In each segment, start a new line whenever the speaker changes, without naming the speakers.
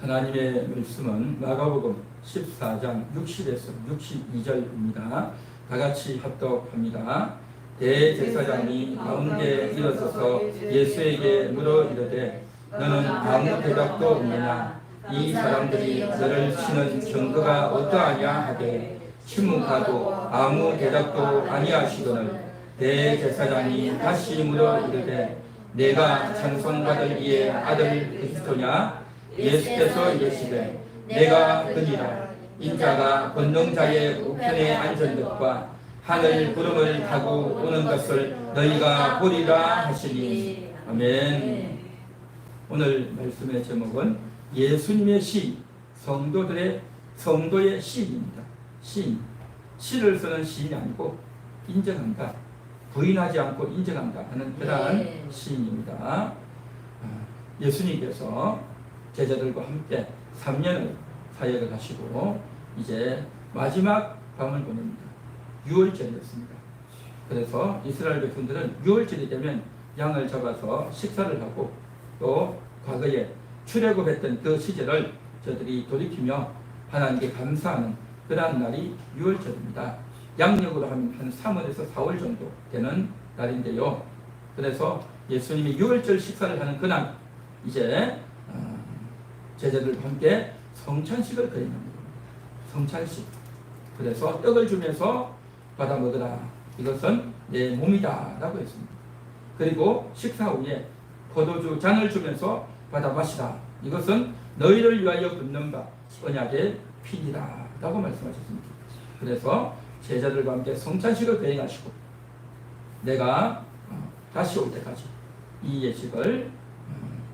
하나님의 말씀은 마가복음 14장 60에서 62절입니다. 다 같이 합독합니다. 대제사장이 가운데 일어서서 예수에게 물어 이르되 너는 아무 대답도 없느냐? 이 사람들이 너를 치는 증거가 어떠하냐 하되 침묵하고 아무 대답도 아니하시거늘 대제사장이 다시 물어 이르되 내가 찬송받을 이의 아들 그리스도냐? 예수께서 이르시되 내가 그니라. 인자가 권능자의 우편에 앉은 것과 하늘 구름을 타고 오는 것을 너희가 보리라 하시니. 아멘. 오늘 말씀의 제목은 예수님의 시, 성도의 시인입니다. 시인. 시를 쓰는 시인이 아니고 인정한다, 부인하지 않고 인정한다 하는 그러한 시인입니다. 예수님께서 제자들과 함께 3년을 사역을 하시고 이제 마지막 밤을 보냅니다. 6월절이었습니다. 그래서 이스라엘 백성들은 6월절이 되면 양을 잡아서 식사를 하고 또 과거에 출애굽했던 그 시절을 저들이 돌이키며 하나님께 감사하는 그러한 날이 6월절입니다. 양력으로 하면 한 3월에서 4월 정도 되는 날인데요. 그래서 예수님이 6월절 식사를 하는 그날 이제 제자들과 함께 성찬식을 거행합니다. 성찬식. 그래서 떡을 주면서 받아 먹으라. 이것은 내 몸이다 라고 했습니다. 그리고 식사 후에 포도주 잔을 주면서 받아 마시라. 이것은 너희를 위하여 붓는 바 언약의 피니라 라고 말씀하셨습니다. 그래서 제자들과 함께 성찬식을 거행하시고 내가 다시 올 때까지 이 예식을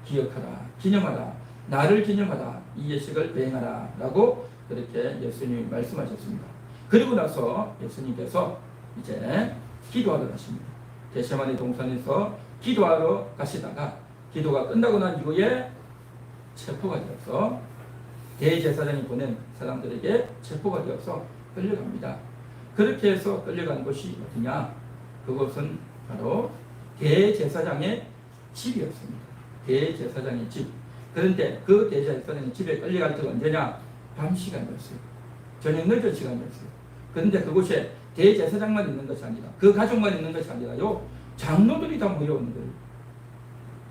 기억하라, 기념하라, 나를 기념하라, 이 예식을 거행하라 라고 그렇게 예수님이 말씀하셨습니다. 그리고 나서 예수님께서 이제 기도하러 가십니다. 겟세마네 동산에서 기도하러 가시다가 기도가 끝나고 난 이후에 체포가 되어서 대제사장이 보낸 사람들에게 체포가 되어서 끌려갑니다. 그렇게 해서 끌려간 곳이 어디냐? 그곳은 바로 대제사장의 집이었습니다. 대제사장의 집. 그런데 그 대제사장의 집에 끌려갈 때가 언제냐? 밤 시간이었어요. 저녁 늦은 시간이었어요. 그런데 그곳에 대제사장만 있는 것이 아니라 그 가족만 있는 것이 아니라요, 장로들이 다 모여오는 거예요.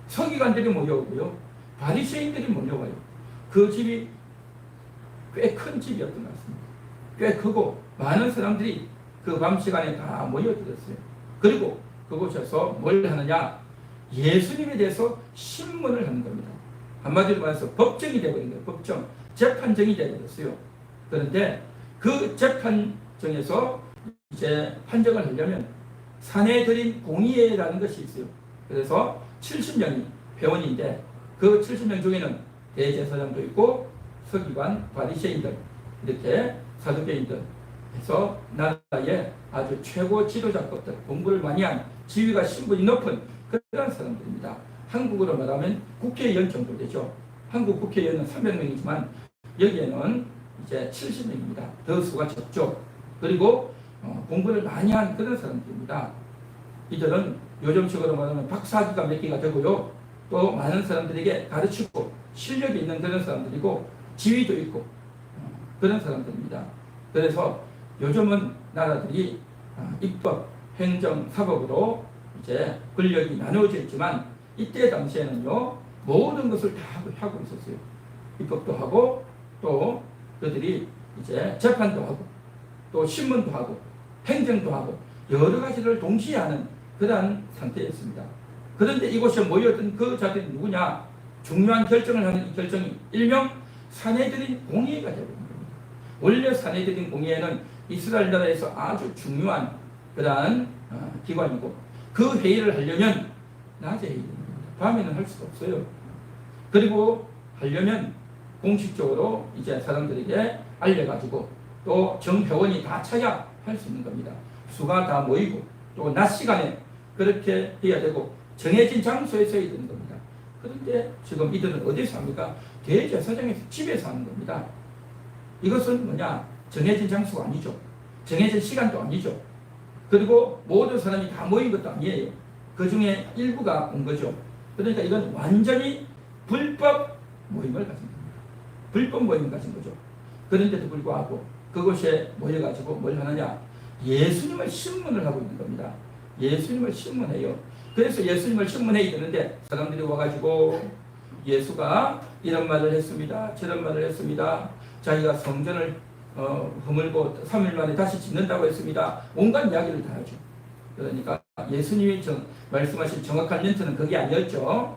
서기관들이 모여오고요, 바리새인들이 몰려와요. 그 집이 꽤 큰 집이었던 것 같습니다. 꽤 크고 많은 사람들이 그 밤 시간에 다 모여들었어요. 그리고 그곳에서 뭘 하느냐? 예수님에 대해서 신문을 하는 겁니다. 한마디로 말해서 법정이 되어버린 거예요. 법정. 재판정이 되어버렸어요. 그런데 그 재판정에서 이제 판정을 하려면 사내들인 공의회라는 것이 있어요. 그래서 70명이 회원인데 그 70명 중에는 대제사장도 있고 서기관, 바리새인들, 이렇게 사두개인들 해서 나라의 아주 최고 지도자급들, 공부를 많이 한 지위가 신분이 높은 그런 사람들입니다. 한국으로 말하면 국회의원 정도 되죠. 한국 국회의원은 300명이지만 여기에는 이제 70명입니다. 더 수가 적죠. 그리고 공부를 많이 한 그런 사람들입니다. 이들은 요즘식으로 말하면 박사학위가 몇 개가 되고요, 또 많은 사람들에게 가르치고 실력이 있는 그런 사람들이고 지위도 있고 그런 사람들입니다. 그래서 요즘은 나라들이 입법, 행정, 사법으로 이제 권력이 나누어져 있지만 이때 당시에는요, 모든 것을 다 하고 있었어요. 입법도 하고 또 그들이 이제 재판도 하고 또 신문도 하고 행정도 하고 여러 가지를 동시에 하는 그러한 상태였습니다. 그런데 이곳에 모여든 그 자들이 누구냐? 중요한 결정을 하는 이 결정이 일명 사내들인 공의회가 되는 겁니다. 원래 사내들인 공의회는 이스라엘 나라에서 아주 중요한 그러한 기관이고 그 회의를 하려면 낮에 해야 됩니다. 밤에는 할 수가 없어요. 그리고 하려면 공식적으로 이제 사람들에게 알려가지고 또 정회원이 다 차야 할 수 있는 겁니다. 수가 다 모이고 또 낮 시간에 그렇게 해야 되고 정해진 장소에서 해야 되는 겁니다. 그런데 지금 이들은 어디서 합니까? 대제사장에서 집에서 하는 겁니다. 이것은 뭐냐? 정해진 장소가 아니죠. 정해진 시간도 아니죠. 그리고 모든 사람이 다 모인 것도 아니에요. 그 중에 일부가 온 거죠. 그러니까 이건 완전히 불법 모임을 가진 겁니다. 불법 모임을 가진 거죠. 그런데도 불구하고 그곳에 모여가지고 뭘 하느냐? 예수님을 신문을 하고 있는 겁니다. 예수님을 신문해요. 그래서 예수님을 신문해야 되는데 사람들이 와가지고 예수가 이런 말을 했습니다. 저런 말을 했습니다. 자기가 성전을 허물고 3일 만에 다시 짓는다고 했습니다. 온갖 이야기를 다 하죠. 그러니까 예수님이 말씀하신 정확한 멘트는 그게 아니었죠.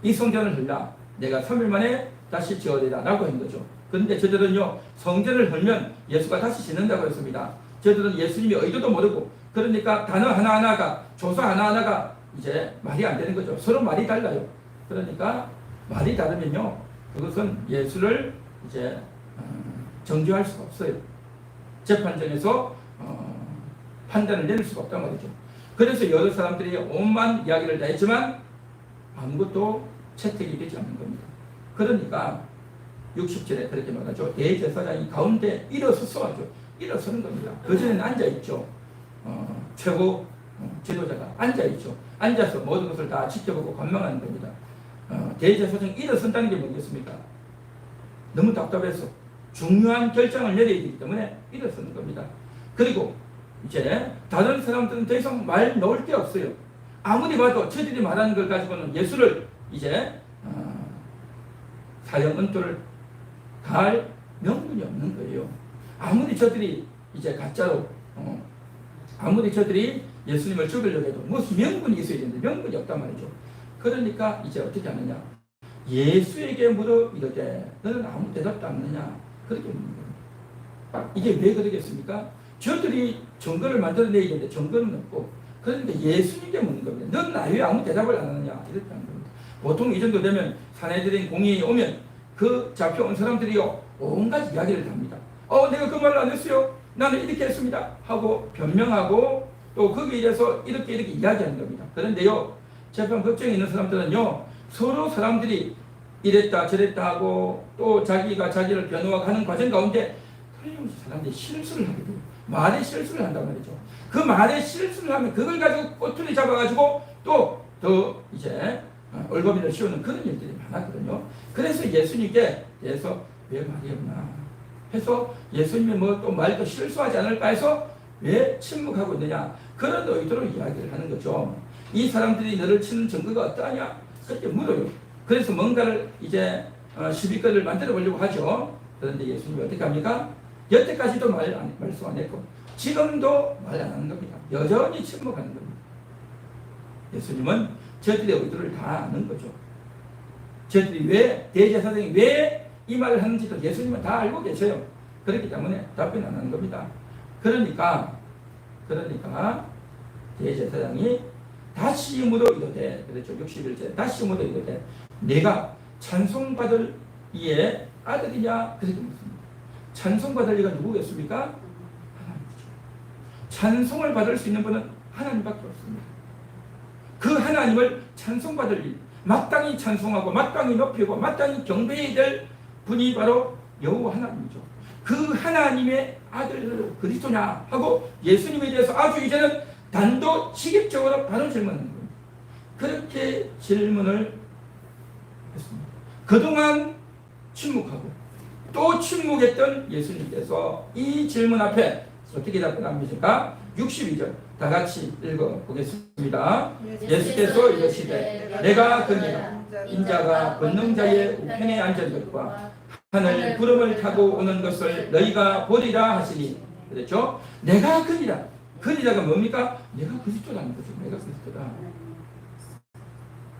이 성전을 헐라 내가 3일 만에 다시 지어내라 라고 한 거죠. 그런데 저들은요, 성전을 헐면 예수가 다시 짓는다고 했습니다. 저들은 예수님의 의도도 모르고, 그러니까 단어 하나하나가, 조사 하나하나가 이제 말이 안 되는 거죠. 서로 말이 달라요. 그러니까 말이 다르면요, 그것은 예수를 이제 정죄할 수가 없어요. 재판정에서 판단을 내릴 수가 없단 말이죠. 그래서 여러 사람들이 온만 이야기를 다 했지만 아무것도 채택이 되지 않는 겁니다. 그러니까 60절에 그렇게 말하죠. 대제사장이 가운데 일어서서 하죠. 일어서는 겁니다. 그전에는 앉아있죠. 최고 지도자가 앉아있죠. 앉아서 모든 것을 다 지켜보고 관망하는 겁니다. 대제사장이 일어선다는 게 뭐겠습니까? 너무 답답해서 중요한 결정을 내려야 되기 때문에 일어서는 겁니다. 그리고 이제 다른 사람들은 더 이상 말 놓을 게 없어요. 아무리 봐도 저들이 말하는 걸 가지고는 예수를 이제 사형 은토를 갈 명분이 없는 거예요. 아무리 저들이 이제 가짜로 아무리 저들이 예수님을 죽이려고 해도 무슨 명분이 있어야 되는데 명분이 없단 말이죠. 그러니까 이제 어떻게 하느냐? 예수에게 물어 이르되 너는 아무 대답도 없느냐? 그렇게 묻는 겁니다. 이게 왜 그러겠습니까? 저들이 증거를 만들어내야 되는데 증거는 없고, 그런데 예수님께 묻는 겁니다. 넌 나 왜 아무 대답을 안 하느냐? 이렇게 하는 겁니다. 보통 이 정도 되면 사내들인 공의에 오면 그 잡혀온 사람들이요, 온갖 이야기를 합니다. 내가 그 말을 안 했어요. 나는 이렇게 했습니다. 하고 변명하고 또 거기에 대해서 이렇게 이야기하는 겁니다. 그런데요, 재판 법정에 있는 사람들은요, 서로 사람들이 이랬다 저랬다 하고 또 자기가 자기를 변호하고 하는 과정 가운데 틀림없이 사람들이 실수를 하게 돼요. 말에 실수를 한단 말이죠. 그 말에 실수를 하면 그걸 가지고 꼬투리 잡아가지고 또 더 이제 얼거미를 씌우는 그런 일들이 많았거든요. 그래서 예수님께 대해서 왜 말이 없나 해서 예수님이 뭐 또 말도 실수하지 않을까 해서 왜 침묵하고 있느냐, 그런 의도로 이야기를 하는 거죠. 이 사람들이 너를 치는 증거가 어떠하냐 그렇게 물어요. 그래서 뭔가를 이제 시비거리를 만들어 보려고 하죠. 그런데 예수님이 어떻게 합니까? 여태까지도 말씀 안 했고 지금도 말 안 하는 겁니다. 여전히 침묵하는 겁니다. 예수님은 저들의 의도를 다 아는 거죠. 저들이 왜, 대제사장이 왜 이 말을 하는지도 예수님은 다 알고 계셔요. 그렇기 때문에 답변 안 하는 겁니다. 그러니까 대제사장이 다시 물어 이르되, 그렇죠. 61절에 다시 물어 이르되 내가 찬송받을 이의 아들이냐 그렇게 묻습니다. 찬송받을 이가 누구겠습니까? 하나님이죠. 찬송을 받을 수 있는 분은 하나님밖에 없습니다. 그 하나님을 찬송받을 일, 마땅히 찬송하고 마땅히 높이고 마땅히 경배해야 될 분이 바로 여호와 하나님이죠. 그 하나님의 아들 그리스도냐 하고 예수님에 대해서 아주 이제는 단도직입적으로 바로 질문하는 겁니다. 그렇게 질문을 했습니다. 그동안 침묵하고 또 침묵했던 예수님께서 이 질문 앞에 어떻게 답변합니까? 62절 다 같이 읽어보겠습니다. 예수께서 이르시되 내가 그니라 인자가 권능자의 우편에 앉은 것과 하늘 구름을 타고 오는 것을 너희가 보리라 하시니, 그렇죠? 내가 그니라. 그니라가 뭡니까? 내가 그리스도라는 거죠. 내가 그리스도다.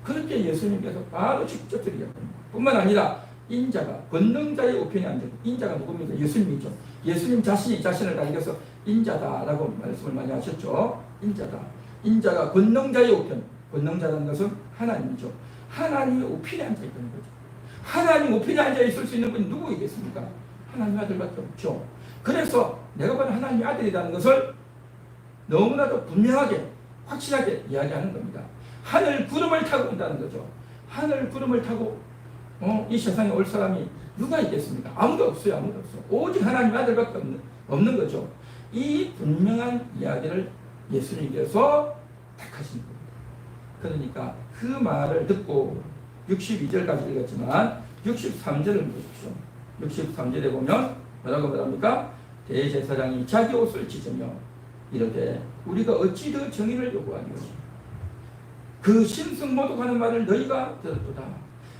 그렇게 예수님께서 바로 직접 드리겠습니다. 뿐만 아니라 인자가 권능자의 우편에 앉은, 인자가 누굽니까? 예수님이죠. 예수님 자신이 자신을 가리켜서 인자다라고 말씀을 많이 하셨죠. 인자다. 인자가 권능자의 우편. 권능자라는 것은 하나님이죠. 하나님의 우편에 앉아 있다는 거죠. 하나님 우편에 앉아 있을 수 있는 분이 누구이겠습니까? 하나님 아들밖에 없죠. 그래서 내가 바로 하나님의 아들이라는 것을 너무나도 분명하게 확실하게 이야기하는 겁니다. 하늘 구름을 타고 온다는 거죠. 하늘 구름을 타고 이 세상에 올 사람이 누가 있겠습니까? 아무도 없어요. 아무도 없어요. 오직 하나님 아들밖에 없는 거죠. 이 분명한 이야기를 예수님께서 딱 하신 겁니다. 그러니까 그 말을 듣고 62절까지 읽었지만 63절을 보십시오. 63절에 보면 뭐라고 말합니까? 대제사장이 자기 옷을 찢으며 이르되 우리가 어찌 더 정의를 요구하리요. 그 신성 모독하는 말을 너희가 들었도다.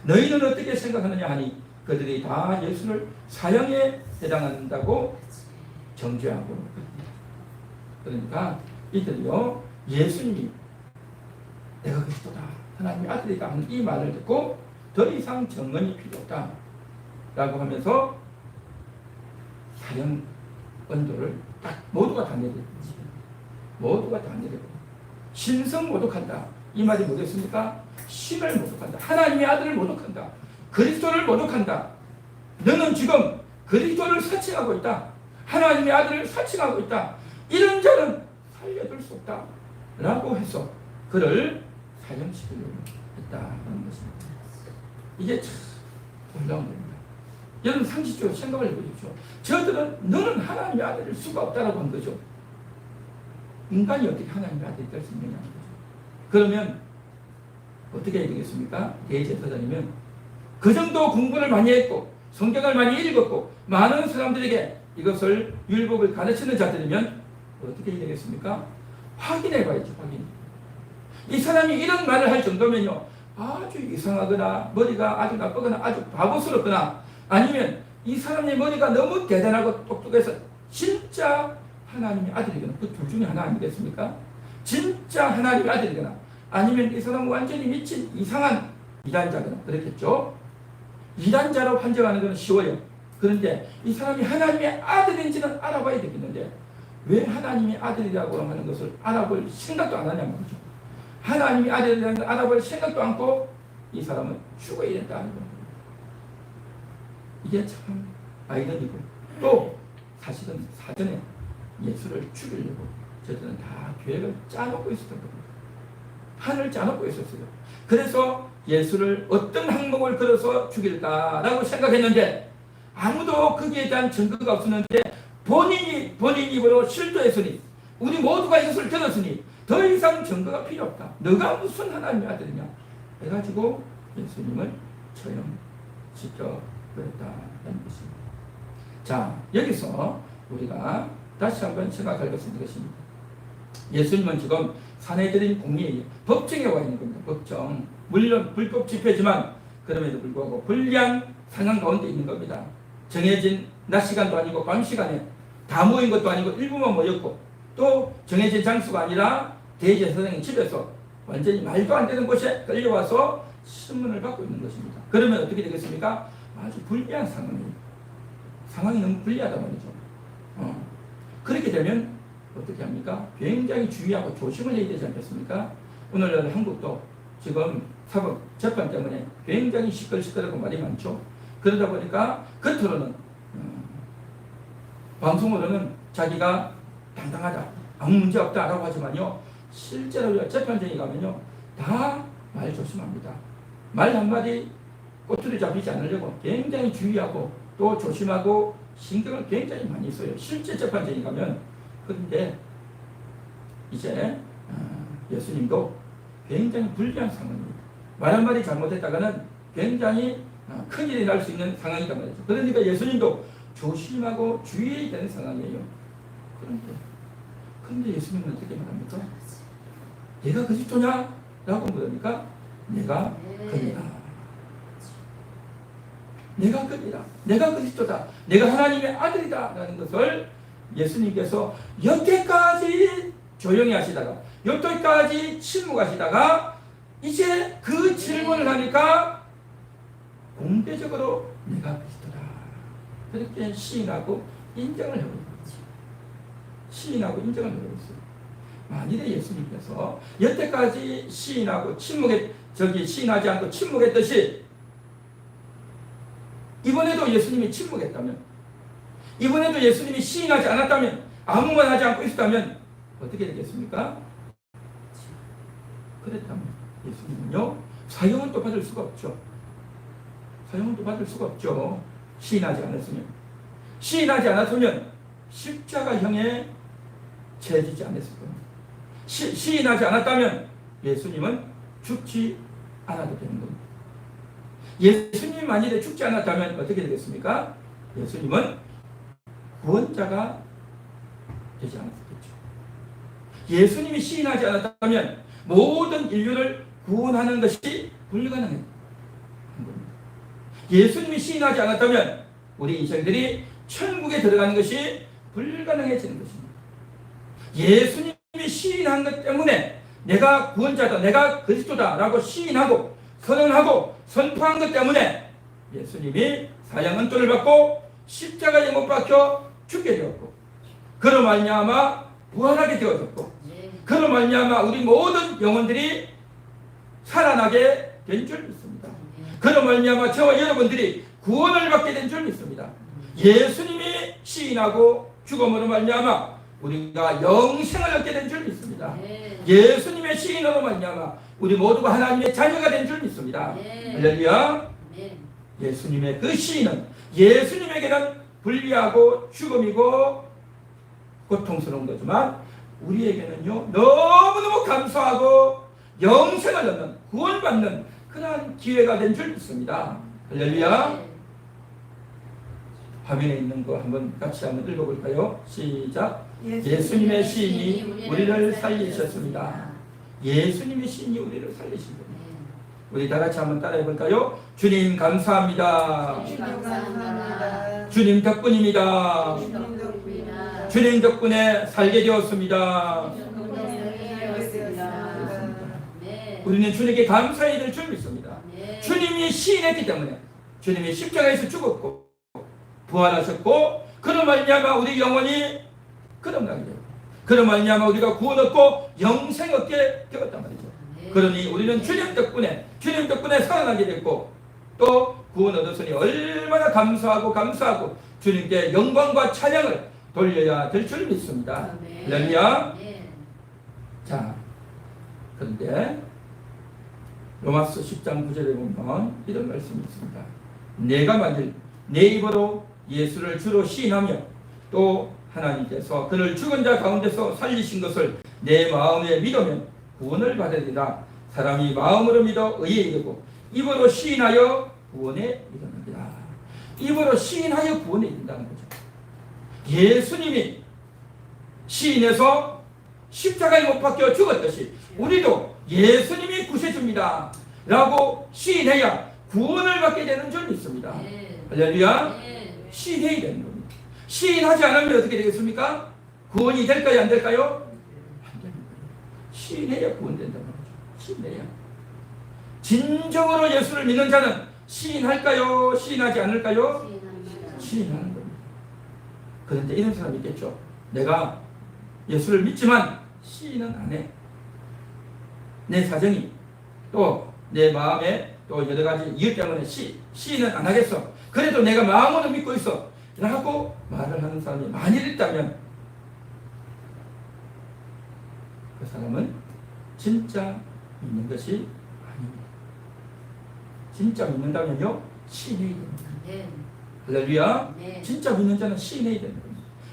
너희는 어떻게 생각하느냐 하니 그들이 다 예수를 사형에 해당한다고 정죄하고 그러니까 이들이요 예수님이 내가 그리스도다 하나님의 아들이다 하는 이 말을 듣고 더 이상 증언이 필요 없다 라고 하면서 사형 언도를 딱 모두가 다 내리고 모두가 다 내리고 신성 모독한다 이 말이 뭐겠습니까? 신을 모독한다. 하나님의 아들을 모독한다. 그리스도를 모독한다. 너는 지금 그리스도를 사칭하고 있다. 하나님의 아들을 사칭하고 있다. 이런 자는 살려둘 수 없다 라고 해서 그를 사형시키려고 했다는 것입니다. 이게 참 놀라운 겁니다. 여러분 상식적으로 생각을 해보십시오. 저들은 너는 하나님의 아들일 수가 없다라고 한 거죠. 인간이 어떻게 하나님의 아들이 될 수 있느냐는 거죠. 그러면 어떻게 해야 되겠습니까? 대제사장이면 그 정도 공부를 많이 했고 성경을 많이 읽었고 많은 사람들에게 이것을 율법을 가르치는 자들이면 어떻게 해야 되겠습니까? 확인해 봐야죠. 확인. 이 사람이 이런 말을 할 정도면요 아주 이상하거나 머리가 아주 나쁘거나 아주 바보스럽거나 아니면 이 사람의 머리가 너무 대단하고 똑똑해서 진짜 하나님의 아들이거나 그 둘 중에 하나 아니겠습니까? 진짜 하나님의 아들이거나 아니면 이 사람은 완전히 미친 이상한 이단자거나 그렇겠죠. 이단자로 판정하는 것은 쉬워요. 그런데 이 사람이 하나님의 아들인지는 알아봐야 되겠는데 왜 하나님의 아들이라고 하는 것을 알아볼 생각도 안 하냐는 거죠. 하나님의 아들이라는 걸 알아볼 생각도 않고 이 사람은 죽어야 된다는 겁니다. 이게 참 아이러니고 또 사실은 사전에 예수를 죽이려고 저들은 다 계획을 짜놓고 있었던 겁니다. 판을 짜놓고 있었어요. 그래서 예수를 어떤 항목을 걸어서 죽일까라고 생각했는데 아무도 거기에 대한 증거가 없었는데 본인 입으로 실토했으니 우리 모두가 이것을 들었으니 더 이상 증거가 필요 없다. 너가 무슨 하나님의 아들이냐 해가지고 예수님을 처형시켜버렸다는 것입니다. 자, 여기서 우리가 다시 한번 생각할 것은 이것입니다. 예수님은 지금 사내들인 공의에 법정에 와 있는 겁니다. 법정. 물론 불법 집회지만 그럼에도 불구하고 불리한 상황 가운데 있는 겁니다. 정해진 낮 시간도 아니고 밤 시간에 다 모인 것도 아니고 일부만 모였고 또 정해진 장소가 아니라 대제사장의 집에서 완전히 말도 안 되는 곳에 끌려와서 신문을 받고 있는 것입니다. 그러면 어떻게 되겠습니까? 아주 불리한 상황이에요. 상황이 너무 불리하단 말이죠. 그렇게 되면 어떻게 합니까? 굉장히 주의하고 조심을 해야 되지 않겠습니까? 오늘날 한국도 지금 사법 재판 때문에 굉장히 시끌시끌하고 말이 많죠. 그러다 보니까 겉으로는 방송으로는 자기가 당당하다, 아무 문제 없다라고 하지만요, 실제로 재판정에 가면요 다 말 조심합니다. 말 한마디 꼬투리 잡히지 않으려고 굉장히 주의하고 또 조심하고 신경을 굉장히 많이 써요. 실제 재판정에 가면. 그런데 이제 예수님도 굉장히 불리한 상황입니다. 말 한마디 잘못했다가는 굉장히 큰일이 날 수 있는 상황이란 말이죠. 그러니까 예수님도 조심하고 주의해야 되는 상황이에요. 그런데 예수님은 어떻게 말합니까? 내가 그리스도냐? 라고 물으니까 내가 그니라. 내가 그니라. 내가 그리스도다. 내가 하나님의 아들이다. 라는 것을 예수님께서 여태까지 조용히 하시다가 여태까지 침묵하시다가 이제 그 질문을 하니까 공개적으로 내가 그리스도다. 그렇게 시인하고 인정을 해버린 거죠. 시인하고 인정을 해버린 거죠. 만일에 예수님께서 여태까지 시인하고 시인하지 않고 침묵했듯이 이번에도 예수님이 침묵했다면, 이번에도 예수님이 시인하지 않았다면, 아무 말 하지 않고 있었다면 어떻게 되겠습니까? 그랬다면 예수님은요 사형은 또 받을 수가 없죠. 사형은 또 받을 수가 없죠. 시인하지 않았으면 십자가형에 처해지지 않았을 겁니다. 시인하지 않았다면 예수님은 죽지 않아도 되는 겁니다. 예수님이 만일에 죽지 않았다면 어떻게 되겠습니까? 예수님은 구원자가 되지 않았겠죠. 예수님이 시인하지 않았다면 모든 인류를 구원하는 것이 불가능한 겁니다. 예수님이 시인하지 않았다면 우리 인생들이 천국에 들어가는 것이 불가능해지는 것입니다. 예수님이 시인한 것 때문에 내가 구원자다, 내가 그리스도다 라고 시인하고 선언하고 선포한 것 때문에 예수님이 사형은토를 받고 십자가에 못 박혀 죽게 되었고, 그로 말미암아 부활하게 되어졌고, 그로 말미암아 우리 모든 영혼들이 살아나게 된 줄 믿습니다. 그로 말미암아 저와 여러분들이 구원을 받게 된 줄 믿습니다. 예수님이 시인하고 죽음으로 말미암아 우리가 영생을 얻게 된 줄 믿습니다. 예수님의 시인으로 말미암아 우리 모두가 하나님의 자녀가 된 줄 믿습니다. 할렐루야. 예수님의 그 시인은 예수님에게는 불리하고 죽음이고 고통스러운 거지만 우리에게는요 너무너무 감사하고 영생을 얻는 구원받는 그러한 기회가 된 줄 믿습니다. 할렐루야. 화면에 있는 거 한번 같이 한번 읽어볼까요? 시작. 예수님의 시인이 우리를 살리셨습니다. 예수님의 시인이 우리를 살리십니다. 우리 다 같이 한번 따라해 볼까요? 주님 감사합니다. 주님 덕분입니다. 주님 덕분에 살게 되었습니다. 우리는 주님께 감사해야 될 줄 믿습니다. 주님이 시인했기 때문에 주님이 십자가에서 죽었고 부활하셨고, 그로 말미암아 우리 영혼이 거듭나게 되고, 그로 말미암아 우리가 구원 얻고 영생 얻게 되었단 말이죠. 그러니 우리는 주님 덕분에 살아나게 됐고 또 구원 얻었으니 얼마나 감사하고 주님께 영광과 찬양을 돌려야 될 줄 믿습니다. 할렐루야. 자, 그런데 로마서 10장 9절에 보면 이런 말씀이 있습니다. 내가 만일 내 입으로 예수를 주로 시인하며 또 하나님께서 그를 죽은 자 가운데서 살리신 것을 내 마음에 믿으면 구원을 받으리라. 사람이 마음으로 믿어 의에 이르고 입으로 시인하여 구원에 이르느니라. 입으로 시인하여 구원에 이른다는 거죠. 예수님이 시인해서 십자가에 못 박혀 죽었듯이 우리도 예수님이 구세주입니다 라고 시인해야 구원을 받게 되는 줄 믿습니다. 할렐루야. 시인해야 되는 겁니다. 시인하지 않으면 어떻게 되겠습니까? 구원이 될까요? 안 될까요? 안 됩니다. 시인해야 구원된다는 거죠. 시인해야. 진정으로 예수를 믿는 자는 시인할까요? 시인하지 않을까요? 시인하는 겁니다. 그런데 이런 사람이 있겠죠. 내가 예수를 믿지만 시인은 안 해. 내 사정이 또 내 마음에 또 여러 가지 이유 때문에 시인은 안 하겠어. 그래도 내가 마음으로 믿고 있어 라고 말을 하는 사람이 만일 있다면 그 사람은 진짜 믿는 것이 아닙니다. 진짜 믿는다면요 시인해야 됩니다. 할렐루야. 진짜 믿는 자는 시인해야 됩니다.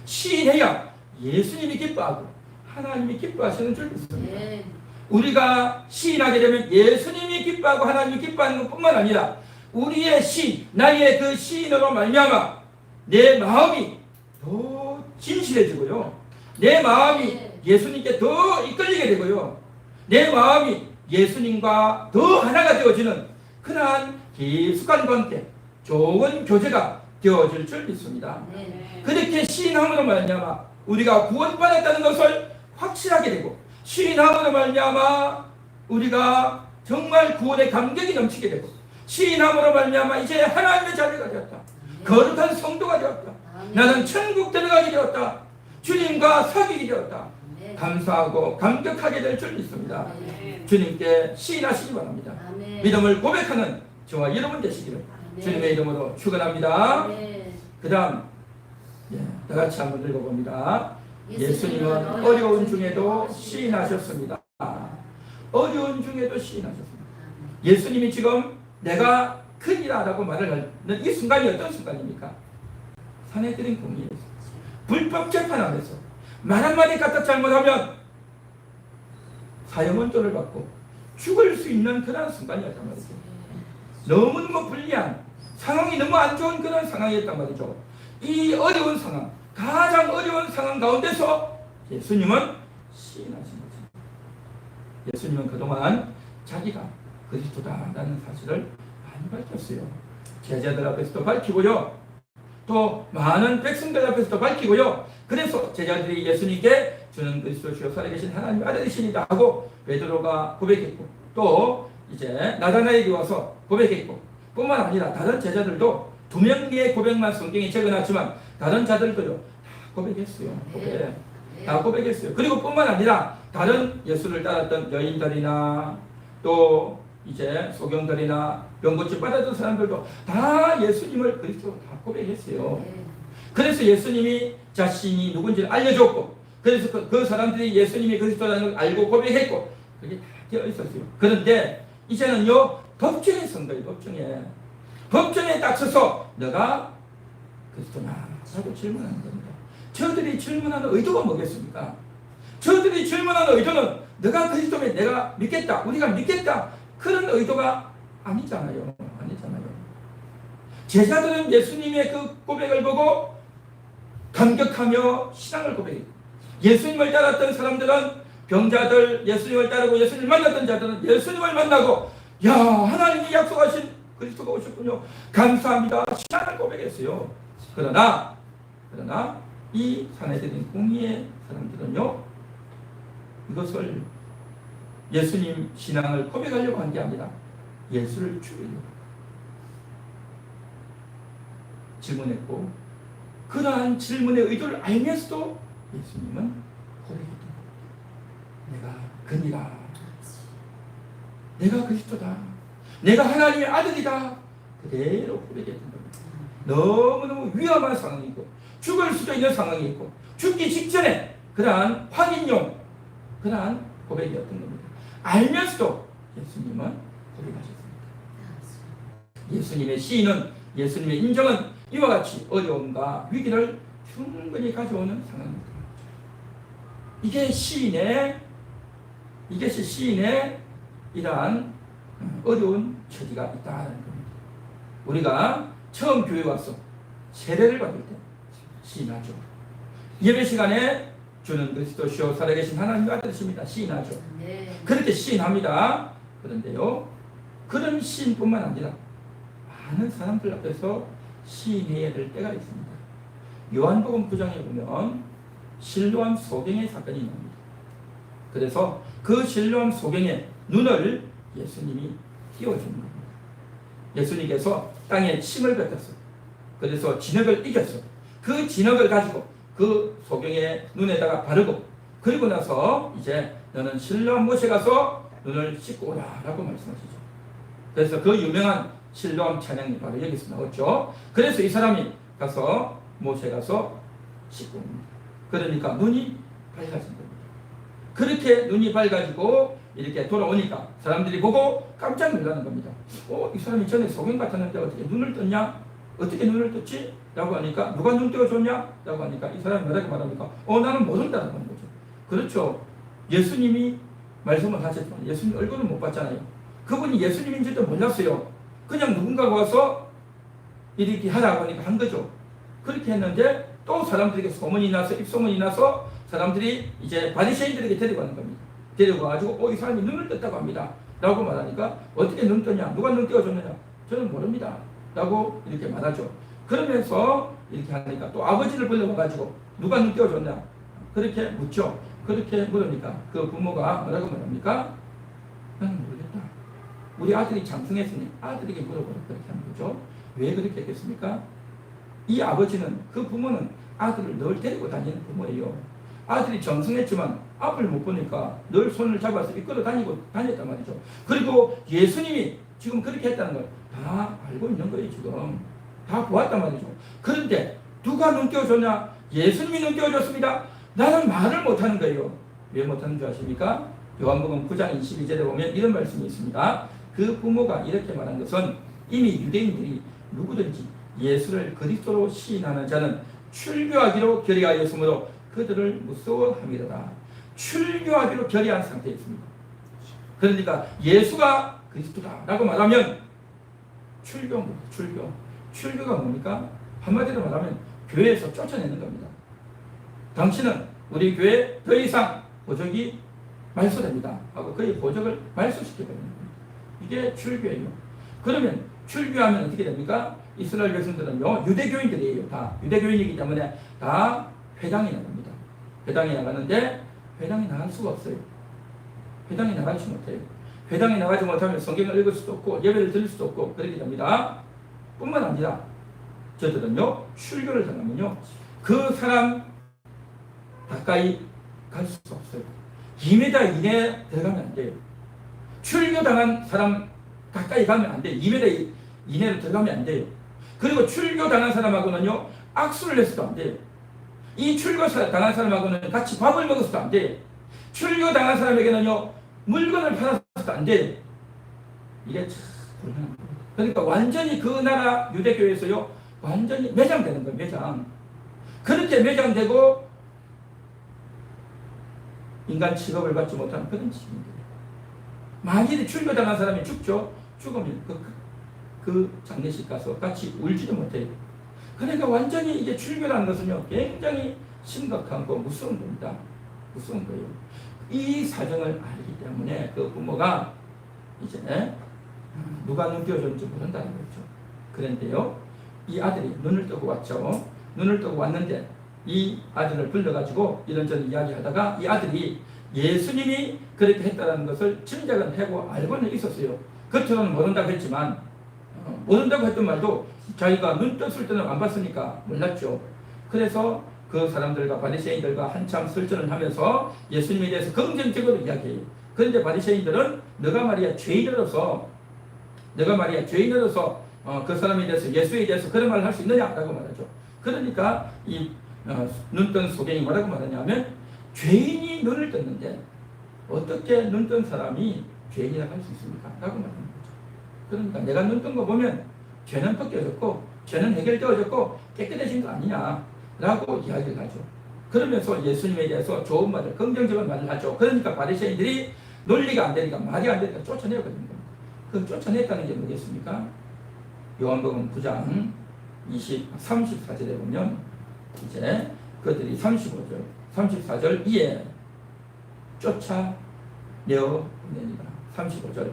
시인해야 예수님이 기뻐하고 하나님이 기뻐하시는 줄 믿습니다. 우리가 시인하게 되면 예수님이 기뻐하고 하나님이 기뻐하는 것뿐만 아니라 우리의 시, 나의 그 시인으로 말미암아 내 마음이 더 진실해지고요. 내 마음이 예수님께 더 이끌리게 되고요. 내 마음이 예수님과 더 하나가 되어지는 그러한 깊숙한 관계, 좋은 교제가 되어질 줄 믿습니다. 그렇게 시인함으로 말미암아 우리가 구원받았다는 것을 확실하게 되고 시인함으로 말미암아 우리가 정말 구원의 감격이 넘치게 되고 시인함으로 말미암아 이제 하나님의 자녀가 되었다. 거룩한 성도가 되었다. 나는 천국 들어가게 되었다. 주님과 사귀게 되었다. 감사하고 감격하게 될 줄 믿습니다. 주님께 시인하시기 바랍니다. 믿음을 고백하는 저와 여러분 되시기를 주님의 이름으로 축원합니다. 그 다음 다 같이 한번 읽어봅니다. 예수님은 어려운 중에도 시인하셨습니다. 어려운 중에도 시인하셨습니다. 예수님이 지금 내가 큰이라 라고 말을 하는 이 순간이 어떤 순간입니까? 산헤드린 공의에서 불법 재판하면서 말 한마디 까딱 잘못하면 사형원조를 받고 죽을 수 있는 그런 순간이었단 말이죠. 너무너무 불리한 상황이 너무 안 좋은 그런 상황이었단 말이죠. 이 어려운 상황, 가장 어려운 상황 가운데서 예수님은 시인하신 거죠. 예수님은 그동안 자기가 그리스도다라는 사실을 많이 밝혔어요. 제자들 앞에서도 밝히고요. 또 많은 백성들 앞에서도 밝히고요. 그래서 제자들이 예수님께 주는 그리스도시요 살아계신 하나님 아들이시니다 하고 베드로가 고백했고, 또 이제 나다나엘이 와서 고백했고, 뿐만 아니라 다른 제자들도 2명의 고백만 성경에 적어놨지만 다른 자들도요 다 고백했어요. 다 고백했어요. 그리고 뿐만 아니라 다른 예수를 따랐던 여인들이나 또 이제 소경들이나 병고침 받았던 사람들도 다 예수님을 그리스도로 다 고백했어요. 그래서 예수님이 자신이 누군지를 알려줬고, 그래서 그 사람들이 예수님이 그리스도라는 걸 알고 고백했고, 그게 다 되어 있었어요. 그런데 이제는요 법정에 선 거예요. 법정에 딱 서서 너가 그리스도냐 라고 질문하는 겁니다. 저들이 질문하는 의도가 뭐겠습니까? 저들이 질문하는 의도는 너가 그리스도면 내가 믿겠다, 우리가 믿겠다, 그런 의도가 아니잖아요. 제자들은 예수님의 그 고백을 보고 감격하며 신앙을 고백해요. 예수님을 따랐던 사람들은, 병자들, 예수님을 따르고 예수님을 만났던 자들은 예수님을 만나고, 야, 하나님이 약속하신 그리스도가 오셨군요, 감사합니다, 신앙을 고백했어요. 그러나 이 사내들인 공의의 사람들은요 이것을 예수님 신앙을 고백하려고 한 게 아니라 예수를 죽이려고 질문했고, 그러한 질문의 의도를 알면서도 예수님은 고백했던 거예요. 내가 그니라, 내가 그리스도다, 내가 하나님의 아들이다, 그대로 고백했던 겁니다. 너무너무 위험한 상황이고 죽을 수도 있는 상황이고 죽기 직전에 그러한 확인용 그러한 고백이었던 겁니다. 알면서도 예수님은 고백하셨습니다. 예수님의 시인은, 예수님의 인정은 이와 같이 어려움과 위기를 충분히 가져오는 상황입니다. 이게 시인의 이러한 어려운 처지가 있다는 겁니다. 우리가 처음 교회 와서 세례를 받을 때 시인하죠. 예배 시간에 주는 그리스도시요 살아계신 하나님 아들이십니다, 시인하죠. 그렇게 시인합니다. 그런데요 그런 시인뿐만 아니라 많은 사람들 앞에서 시인해야 될 때가 있습니다. 요한복음 9장에 보면 실로암 소경의 사건이 나옵니다. 그래서 그 실로암 소경의 눈을 예수님이 띄워주는 겁니다. 예수님께서 땅에 침을 뱉었어. 그래서 진흙을 이겼어. 그 진흙을 가지고 그 소경의 눈에다가 바르고, 그리고 나서 이제 너는 실로암 못에 가서 눈을 씻고 오라 라고 말씀하시죠. 그래서 그 유명한 실로암 찬양이 바로 여기서 나왔죠. 그래서 이 사람이 가서 못에 가서 씻고 옵니다. 그러니까 눈이 밝아진 겁니다. 그렇게 눈이 밝아지고 이렇게 돌아오니까 사람들이 보고 깜짝 놀라는 겁니다. 이 사람이 전에 소경 같았는데 어떻게 눈을 떴냐? 어떻게 눈을 떴지? 라고 하니까, 누가 눈 띄워줬냐? 라고 하니까 이 사람이 뭐라고 말합니까? 나는 모른다는 거죠. 그렇죠. 예수님이 말씀을 하셨지만 예수님 얼굴을 못 봤잖아요. 그분이 예수님인지도 몰랐어요. 그냥 누군가가 와서 이렇게 하라고 하니까 한 거죠. 그렇게 했는데 또 사람들에게 소문이 나서, 입소문이 나서 사람들이 이제 바리새인들에게 데려가는 겁니다. 데려가가지고 이 사람이 눈을 떴다고 합니다 라고 말하니까, 어떻게 눈 떴냐? 누가 눈 띄워줬느냐? 저는 모릅니다 라고 이렇게 말하죠. 그러면서 이렇게 하니까 또 아버지를 불러가지고 누가 눈 띄워줬냐? 그렇게 묻죠. 그렇게 물으니까 그 부모가 뭐라고 말합니까? 나는 모르겠다. 우리 아들이 장성했으니 아들에게 물어보라, 그렇게 하는 거죠. 왜 그렇게 했겠습니까? 이 아버지는, 그 부모는 아들을 늘 데리고 다니는 부모예요. 아들이 정성했지만 앞을 못 보니까 늘 손을 잡아서 이끌어 다녔단 말이죠. 그리고 예수님이 지금 그렇게 했다는 걸 다 알고 있는 거예요. 지금 다 보았단 말이죠. 그런데 누가 눈 띄워줬냐? 예수님이 눈 띄워줬습니다. 나는 말을 못하는 거예요. 왜 못하는 줄 아십니까? 요한복음 9장 22절에 보면 이런 말씀이 있습니다. 그 부모가 이렇게 말한 것은 이미 유대인들이 누구든지 예수를 그리스도로 시인하는 자는 출교하기로 결의하였으므로 그들을 무서워함이로다. 출교하기로 결의한 상태에 있습니다. 그러니까 예수가 그리스도다 라고 말하면 출교가 뭡니까? 한마디로 말하면 교회에서 쫓아내는 겁니다. 당신은 우리 교회에 더 이상 보적이 말소됩니다 하고 그의 보적을 말소시켜버리는 겁니다. 이게 출교예요. 그러면 출교하면 어떻게 됩니까? 이스라엘 백성들은요, 유대교인들이에요. 다 유대교인이기 때문에 다 회당에 나갑니다. 회당에 나가는데 회당에 나갈 수가 없어요. 회당에 나가지 못해요. 회당에 나가지 못하면 성경을 읽을 수도 없고 예배를 드릴 수도 없고 그렇게 됩니다. 뿐만 아니라 저들은요, 출교를 당하면요, 그 사람 가까이 갈 수가 없어요. 2m 이내에 들어가면 안 돼요. 출교당한 사람 가까이 가면 안 돼요. 2m 이내로 들어가면 안 돼요. 그리고 출교당한 사람하고는요, 악수를 해서도 안 돼요. 이 출교당한 사람하고는 같이 밥을 먹어서도 안 돼요. 출교당한 사람에게는요, 물건을 팔아서도 안 돼요. 이게 참 불편한 거예요. 그러니까 완전히 그 나라 유대교에서요, 완전히 매장되는 거예요. 매장. 그렇게 매장되고 인간 취급을 받지 못하는 그런 짓입니다. 만일에 출교당한 사람이 죽죠. 죽으면 그 장례식 가서 같이 울지도 못해요. 그러니까 완전히 이게 출교라는 것은요, 굉장히 심각한 거 무서운 겁니다. 무서운 거예요. 이 사정을 알기 때문에 그 부모가 이제 누가 눈 띄워줬는지 모른다는 거죠. 그런데요, 이 아들이 눈을 뜨고 왔죠. 눈을 뜨고 왔는데 이 아들을 불러가지고 이런저런 이야기하다가 이 아들이 예수님이 그렇게 했다는 것을 짐작은 하고 알고는 있었어요. 겉으로는 모른다고 했지만 모른다고 했던 말도 자기가 눈 떴을 때는 안 봤으니까 몰랐죠. 그래서 그 사람들과 바리새인들과 한참 설전을 하면서 예수님에 대해서 긍정적으로 이야기해요. 그런데 바리새인들은 너가 말이야 죄인으로서 그 사람에 대해서 예수에 대해서 그런 말을 할 수 있느냐라고 말하죠. 그러니까 이 눈뜬 소경이 뭐라고 말하냐면 죄인이 눈을 떴는데 어떻게 눈뜬 사람이 죄인이라고 할 수 있습니까? 라고 말하는 거죠. 그러니까 내가 눈뜬 거 보면 죄는 벗겨졌고 죄는 해결되어졌고 깨끗해진 거 아니냐 라고 이야기를 하죠. 그러면서 예수님에 대해서 좋은 말을, 긍정적인 말을 하죠. 그러니까 바리새인들이 논리가 안 되니까 말이 안 되니까 쫓아내거든요. 그 쫓아냈다는 게 뭐겠습니까? 요한복음 9장 34절에 보면 이제 그들이 35절, 34절 이에 쫓아내어 보냅니다. 35절.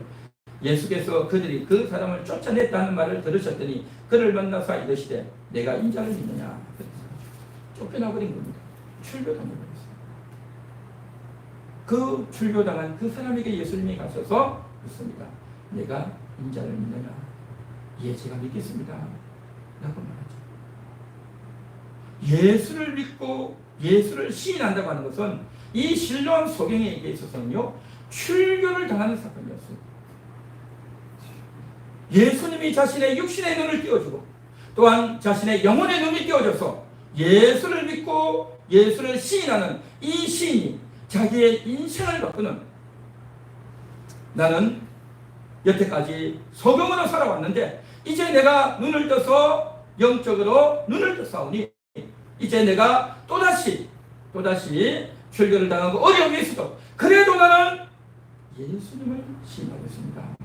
예수께서 그들이 그 사람을 쫓아냈다는 말을 들으셨더니 그를 만나서 이르시되 내가 인자를 믿느냐. 쫓겨나버린 겁니다. 출교당해버렸어요. 그 출교당한 그 사람에게 예수님이 가셔서 묻습니다. 내가 인자를 믿느냐. 예, 제가 믿겠습니다. 라고 말하죠. 예수를 믿고 예수를 시인한다고 하는 것은 이 실로암 소경에게 있어서는요, 출교를 당하는 사건이었어요. 예수님이 자신의 육신의 눈을 띄워주고 또한 자신의 영혼의 눈이 띄워져서 예수를 믿고 예수를 시인하는 이 시인이 자기의 인생을 바꾸는, 나는 여태까지 소경으로 살아왔는데 이제 내가 눈을 떠서 영적으로 눈을 떴사오니 이제 내가 또다시 출교를 당하고 어려움이 있어도 그래도 나는 예수님을 시인하겠습니다.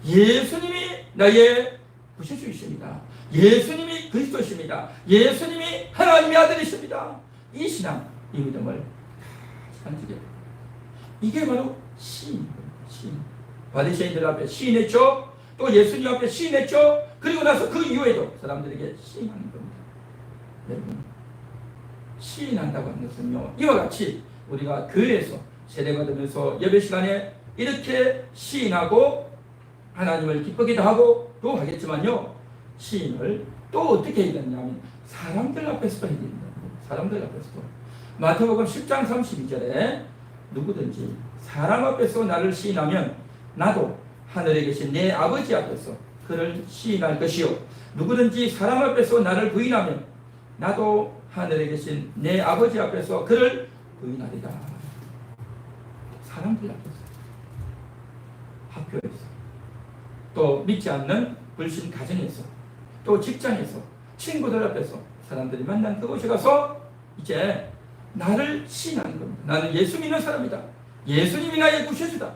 예수님이 나의 구세주이십니다. 예수님이 그리스도십니다. 예수님이 하나님의 아들이십니다. 이 신앙, 이 믿음을 간직해. 이게 바로 시인입니다. 시인. 바리새인들 앞에 시인했죠. 또 예수님 앞에 시인했죠. 그리고 나서 그 이후에도 사람들에게 시인하는 겁니다. 여러분, 시인한다고 하는 것은요, 이와 같이 우리가 교회에서 세례받으면서 예배 시간에 이렇게 시인하고 하나님을 기쁘기도 하고 또 하겠지만요, 시인을 또 어떻게 해야 되냐면 사람들 앞에서도 해야 됩니다. 사람들 앞에서도. 마태복음 10장 32절에 누구든지 사람 앞에서 나를 시인하면 나도 하늘에 계신 내 아버지 앞에서 그를 시인할 것이요, 누구든지 사람 앞에서 나를 부인하면 나도 하늘에 계신 내 아버지 앞에서 그를 부인하리라. 사람들 앞에서, 학교에서, 또 믿지 않는 불신 가정에서, 또 직장에서, 친구들 앞에서 사람들이 만난 그곳에 가서 이제 나를 시인하는 겁니다. 나는 예수 믿는 사람이다. 예수님이 나의 구세주다.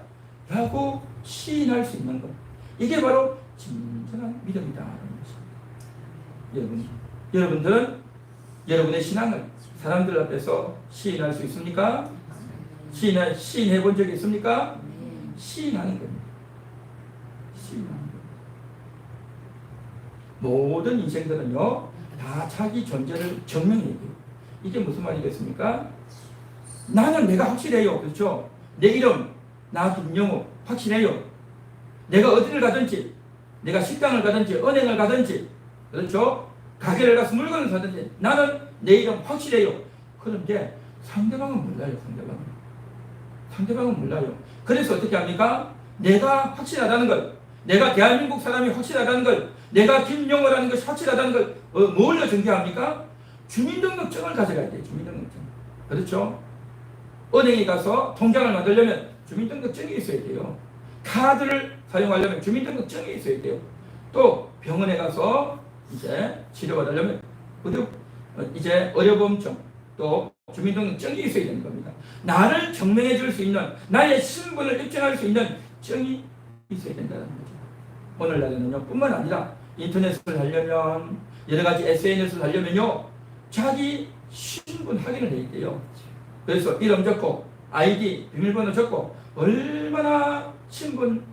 라고 시인할 수 있는 것. 이게 바로 진정한 믿음이다. 여러분들은 여러분의 신앙을 사람들 앞에서 시인할 수 있습니까? 시인해 본 적이 있습니까? 시인하는 겁니다. 시인하는 겁니다. 모든 인생들은요, 다 자기 존재를 증명해야 돼요. 이게 무슨 말이겠습니까? 나는 내가 확실해요. 그렇죠? 내 이름, 나 김영우 확실해요. 내가 어디를 가든지, 내가 식당을 가든지, 은행을 가든지, 그렇죠? 가게를 가서 물건을 사든지, 나는 내 이름 확실해요. 그런데 상대방은 몰라요. 상대방은 몰라요. 그래서 어떻게 합니까? 내가 확실하다는 걸, 내가 대한민국 사람이 확실하다는 걸, 내가 김영호라는 것이 확실하다는 걸 뭘로 증명합니까? 주민등록증을 가져가야 돼요. 주민등록증. 그렇죠? 은행에 가서 통장을 만들려면 주민등록증이 있어야 돼요. 카드를 사용하려면 주민등록증이 있어야 돼요. 또 병원에 가서 이제 치료받으려면 이제 의료보험증, 또 주민등록증이 있어야 되는 겁니다. 나를 증명해 줄 수 있는, 나의 신분을 입증할 수 있는 증이 있어야 된다는 거죠. 오늘날에는요, 뿐만 아니라 인터넷을 하려면, 여러 가지 SNS를 하려면요, 자기 신분 확인을 해야 돼요. 그래서 이름 적고, 아이디, 비밀번호 적고, 얼마나 신분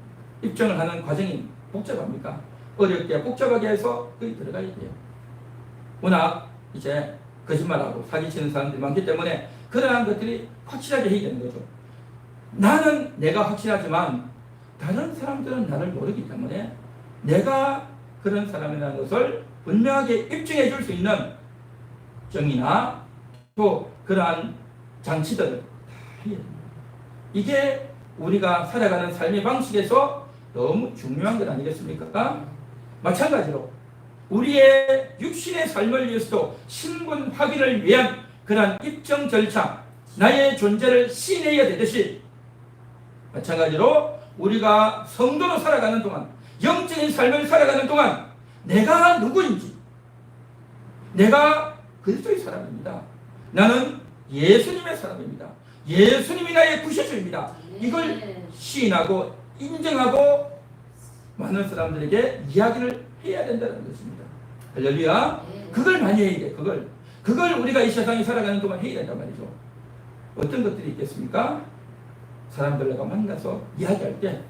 입증을 하는 과정이 복잡합니까? 어렵게 복잡하게 해서 거기 들어가야 돼요. 워낙 이제 거짓말하고 사기치는 사람들이 많기 때문에 그러한 것들이 확실하게 해야 되는 거죠. 나는 내가 확실하지만 다른 사람들은 나를 모르기 때문에 내가 그런 사람이라는 것을 분명하게 입증해 줄 수 있는 정의나 또 그러한 장치들을 다 해야 됩니다. 이게 우리가 살아가는 삶의 방식에서 너무 중요한 것 아니겠습니까? 마찬가지로 우리의 육신의 삶을 위해서도 신분 확인을 위한 그러한 입증 절차, 나의 존재를 시인해야 되듯이 마찬가지로 우리가 성도로 살아가는 동안, 영적인 삶을 살아가는 동안 내가 누구인지, 내가 그리스도의 사람입니다. 나는 예수님의 사람입니다. 예수님이 나의 구세주입니다. 이걸 시인하고 인정하고 많은 사람들에게 이야기를 해야 된다는 것입니다. 할렐루야. 그걸 많이 해야 돼. 그걸 우리가 이 세상에 살아가는 동안 해야 된단 말이죠. 어떤 것들이 있겠습니까? 사람들과 만나서 이야기할 때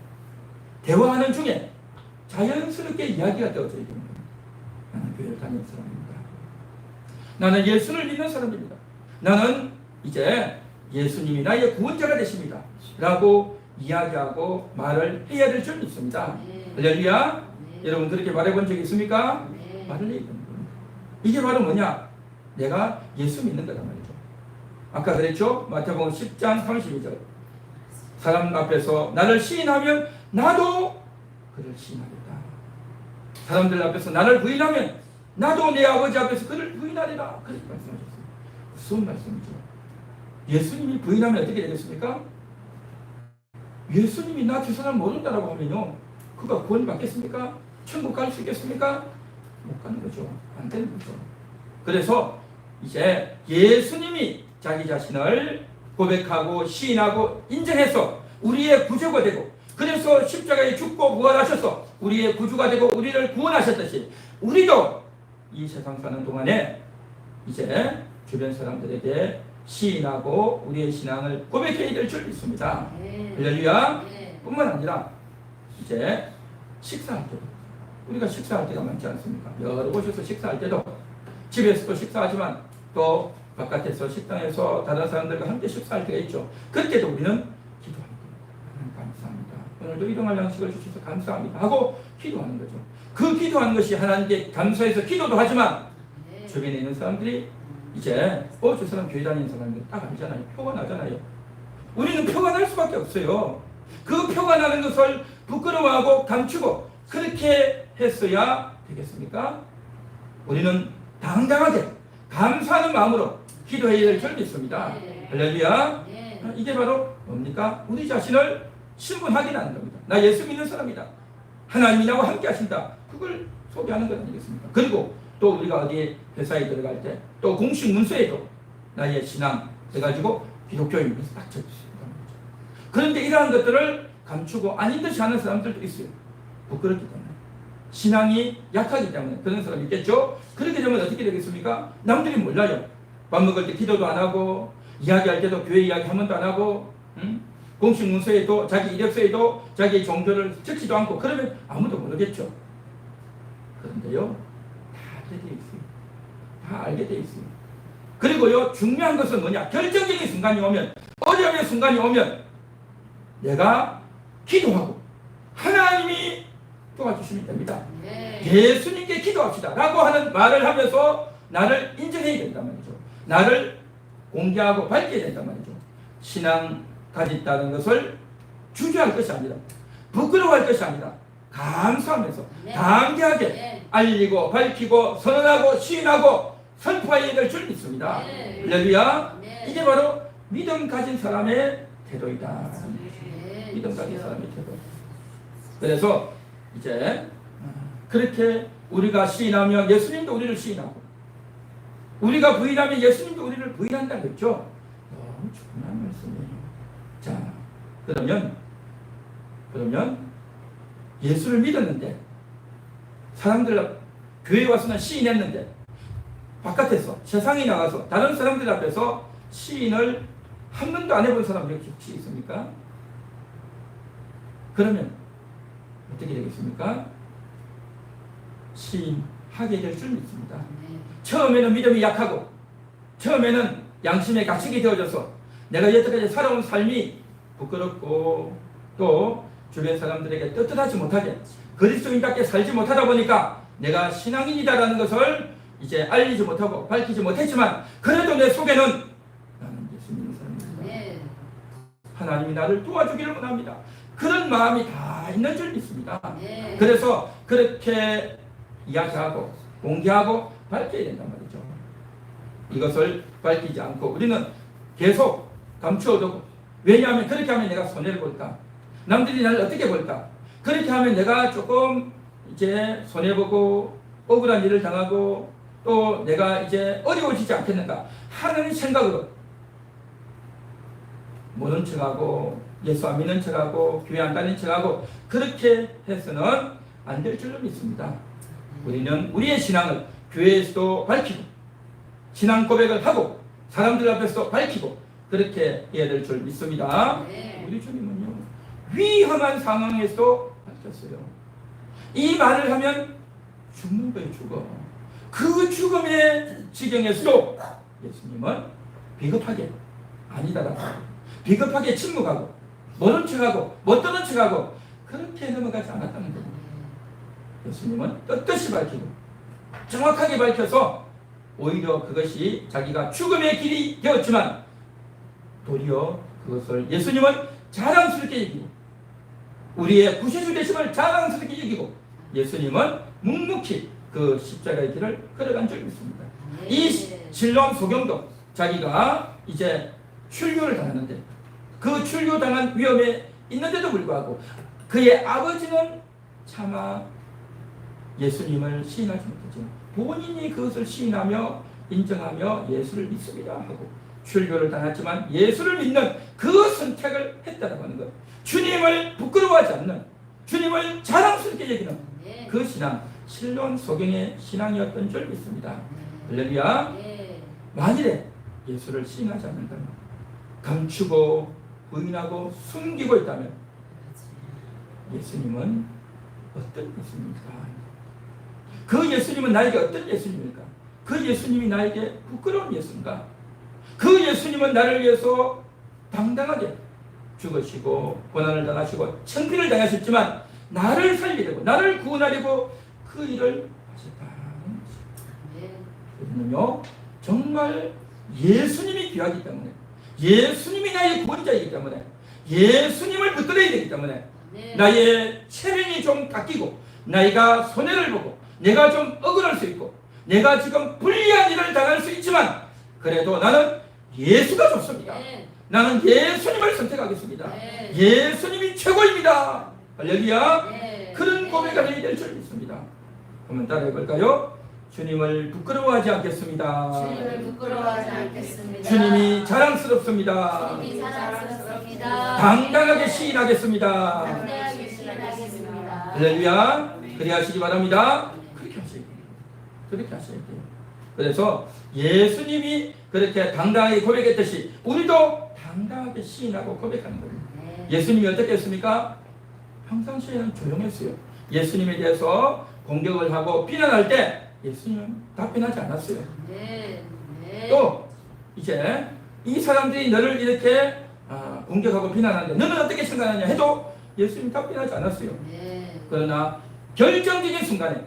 대화하는 중에 자연스럽게 이야기가 되어져야 됩니다. 나는 교회를 다니는 사람입니다. 나는 예수를 믿는 사람입니다. 나는 이제 예수님이 나의 구원자가 되십니다. 라고 이야기하고 말을 해야 될 줄 믿습니다. 할렐루야. 여러분 그렇게 말해본 적이 있습니까? 말을 해야 되는 겁니다. 이게 바로 뭐냐? 내가 예수 믿는 거란 말이죠. 아까 그랬죠? 마태복음 10장 32절. 사람 앞에서 나를 시인하면 나도 그를 시인하겠다. 사람들 앞에서 나를 부인하면 나도 내 아버지 앞에서 그를 부인하리라. 그렇게 말씀하셨어요. 무슨 말씀이죠? 예수님이 부인하면 어떻게 되겠습니까? 예수님이 나 그 사람 모른다라고 하면요, 그가 구원 받겠습니까? 천국 갈 수 있겠습니까? 못 가는 거죠. 안 되는 거죠. 그래서 이제 예수님이 자기 자신을 고백하고 시인하고 인정해서 우리의 구주가 되고, 그래서 십자가에 죽고 부활하셔서 우리의 구주가 되고 우리를 구원하셨듯이 우리도 이 세상 사는 동안에 이제 주변 사람들에게 시인하고 우리의 신앙을 고백해야 될 줄 믿습니다. 할렐루야. 뿐만 아니라 이제 식사할 때도, 우리가 식사할 때가 많지 않습니까? 여러 곳에서 식사할 때도, 집에서도 식사하지만 또 바깥에서 식당에서 다른 사람들과 함께 식사할 때가 있죠. 그때도 우리는 기도합니다. 하나님 감사합니다. 오늘도 일용할 양식을 주셔서 감사합니다 하고 기도하는 거죠. 그 기도하는 것이 하나님께 감사해서 기도도 하지만 주변에 있는 사람들이 이제 저 사람 교회 다니는 사람들 딱 알잖아요. 표가 나잖아요. 우리는 표가 날 수밖에 없어요. 그 표가 나는 것을 부끄러워하고 감추고 그렇게 했어야 되겠습니까? 우리는 당당하게 감사하는 마음으로 기도해야 될 줄 믿습니다. 할렐루야. 이게 바로 뭡니까? 우리 자신을 신분 확인하는 겁니다. 나 예수 믿는 사람이다. 하나님이 나와 함께 하신다. 그걸 소개하는 것 아니겠습니까? 그리고 또 우리가 어디 회사에 들어갈 때 또 공식 문서에도 나의 신앙 해가지고 기독교인으로 딱 적으시는 겁니다. 그런데 이러한 것들을 감추고 아닌 듯이 하는 사람들도 있어요. 부끄럽기 때문에. 신앙이 약하기 때문에 그런 사람이 있겠죠. 그렇게 되면 어떻게 되겠습니까? 남들이 몰라요. 밥 먹을 때 기도도 안 하고, 이야기할 때도 교회 이야기 한 번도 안 하고, 공식 문서에도 자기 이력서에도 자기 종교를 적지도 않고, 그러면 아무도 모르겠죠. 그런데요, 다 알게 돼 있어요. 다 알게 돼 있어요. 그리고요, 중요한 것은 뭐냐? 결정적인 순간이 오면, 어려움의 순간이 오면 내가 기도하고 하나님이 도와주시면 됩니다.
네.
예수님께 기도합시다 라고 하는 말을 하면서 나를 인정해야 된단 말이죠. 나를 공개하고 밝혀야 된단 말이죠. 신앙 가졌다는 것을 주저할 것이 아니라, 부끄러워할 것이 아니라 감사하면서
네.
담대하게
네.
알리고 밝히고 선언하고 시인하고 선포해야 될 줄 믿습니다.
네.
할렐루야.
네.
이게 바로 믿음 가진 사람의 태도이다.
네.
믿음 가진 사람의 태도. 그래서 이제 그렇게 우리가 시인하면 예수님도 우리를 시인하고, 우리가 부인하면 예수님도 우리를 부인한다 그랬죠. 너무 중요한 말씀이에요. 자, 그러면 예수를 믿었는데, 사람들 교회 와서는 시인했는데, 바깥에서 세상에 나가서 다른 사람들 앞에서 시인을 한 번도 안 해본 사람이 혹시 있습니까? 그러면 어떻게 되겠습니까? 시인하게 될 줄 믿습니다.
네.
처음에는 믿음이 약하고, 처음에는 양심의 가책이 되어져서 내가 여태까지 살아온 삶이 부끄럽고, 또 주변 사람들에게 떳떳하지 못하게 그리스도인답게 살지 못하다 보니까 내가 신앙인이다라는 것을 이제 알리지 못하고 밝히지 못했지만, 그래도 내 속에는 나는 예수 믿는 사람입니다.
네.
하나님이 나를 도와주기를 원합니다. 그런 마음이 다 있는 줄 믿습니다.
네.
그래서 그렇게 이야기하고 공개하고 밝혀야 된단 말이죠. 이것을 밝히지 않고 우리는 계속 감추어두고, 왜냐하면 그렇게 하면 내가 손해를 볼까? 남들이 나를 어떻게 볼까? 그렇게 하면 내가 조금 이제 손해보고 억울한 일을 당하고, 또 내가 이제 어려워지지 않겠는가 하는 생각으로 모른 척하고, 예수 안 믿는 척하고, 교회 안 다니는 척하고, 그렇게 해서는 안 될 줄로 믿습니다. 우리는 우리의 신앙을 교회에서도 밝히고, 신앙 고백을 하고, 사람들 앞에서도 밝히고, 그렇게 해야 될 줄 믿습니다.
네.
우리 주님은요, 위험한 상황에서도 밝혔어요. 이 말을 하면 죽는 거예요. 죽어. 그 죽음의 지경에서도 예수님은 비겁하게 아니다라고, 비겁하게 침묵하고 모른 척하고 못 듣는 척하고 그렇게 넘어가지 않았다는 겁니다. 예수님은 떳떳이 밝히고 정확하게 밝혀서 오히려 그것이 자기가 죽음의 길이 되었지만, 도리어 그것을 예수님은 자랑스럽게 여기고, 우리의 구세주 되심을 자랑스럽게 여기고, 예수님은 묵묵히 그 십자가의 길을 걸어간 적이 있습니다.
네.
이 실로암 소경도 자기가 이제 출교를 당하는데, 그 출교당한 위험에 있는데도 불구하고 그의 아버지는 차마 예수님을 시인하지 못했지만 본인이 그것을 시인하며 인정하며 예수를 믿습니다 하고 출교를 당했지만 예수를 믿는 그 선택을 했다고 하는 것, 주님을 부끄러워하지 않는, 주님을 자랑스럽게 여기는
네.
그 신앙, 실로암 소경의 신앙이었던 줄 믿습니다. 할렐루야.
네.
만일에 예수를 시인하지 않는다면, 감추고 부인하고 숨기고 있다면 예수님은 어떤 예수님입니까? 그 예수님은 나에게 어떤 예수님입니까? 그 예수님이 나에게 부끄러운 예수인가? 그 예수님은 나를 위해서 당당하게 죽으시고 고난을 당하시고 천비를 당하셨지만 나를 살리려고, 나를 구원하려고 그 일을 하셨다는 것입니다. 우리는요, 정말 예수님이 귀하기 때문에, 예수님이 나의 구원자이기 때문에, 예수님을 붙들어야 되기 때문에,
네.
나의 체면이 좀 깎이고, 나이가 손해를 보고, 내가 좀 억울할 수 있고, 내가 지금 불리한 일을 당할 수 있지만, 그래도 나는 예수가 좋습니다.
네.
나는 예수님을 선택하겠습니다.
네.
예수님이 최고입니다. 할렐루야.
네.
그런 고백을 해야 될 줄 믿습니다. 한번 따라해 볼까요? 주님을 부끄러워하지 않겠습니다.
주님을 부끄러워하지 않겠습니다.
주님이 자랑스럽습니다.
주님이 자랑스럽습니다.
당당하게 시인하겠습니다.
당당하게 시인하겠습니다.
할렐루야. 그래 하시기 바랍니다. 그렇게 하셔야 돼요. 그렇게 하셔야 돼요. 그래서 예수님이 그렇게 당당하게 고백했듯이 우리도 당당하게 시인하고 고백하는 겁니다. 예수님이 어떻게 했습니까? 평상시에는 조용했어요. 예수님에 대해서 공격을 하고 비난할 때 예수님은 답변하지 않았어요. 또 이제 이 사람들이 너를 이렇게 공격하고 비난하는데 너는 어떻게 생각하느냐 해도 예수님이 답변하지 않았어요. 그러나 결정적인 순간에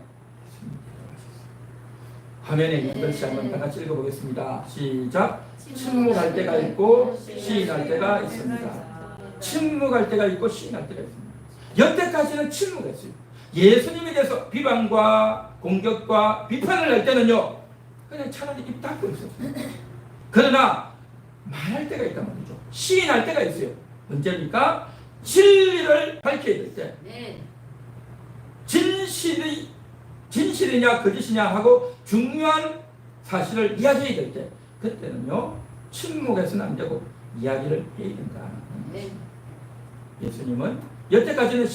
화면에 있는 글씨 한번 다 같이 읽어보겠습니다. 시작. 침묵할 때가 있고 시인할 때가 있습니다. 침묵할 때가 있고 시인할 때가 있습니다. 여태까지는 침묵했어요. 예수님에 대해서 비방과 공격과 비판을 할 때는요 그냥 차라리 입 닫고 있었어요. 그러나 말할 때가 있단 말이죠. 시인할 때가 있어요. 언제입니까? 진리를 밝혀야 될 때. 진실이냐 거짓이냐 하고 중요한 사실을 이야기해야 될 때 그때는요 침묵해서는 안 되고 이야기를 해야 된다. 예수님은 여태까지는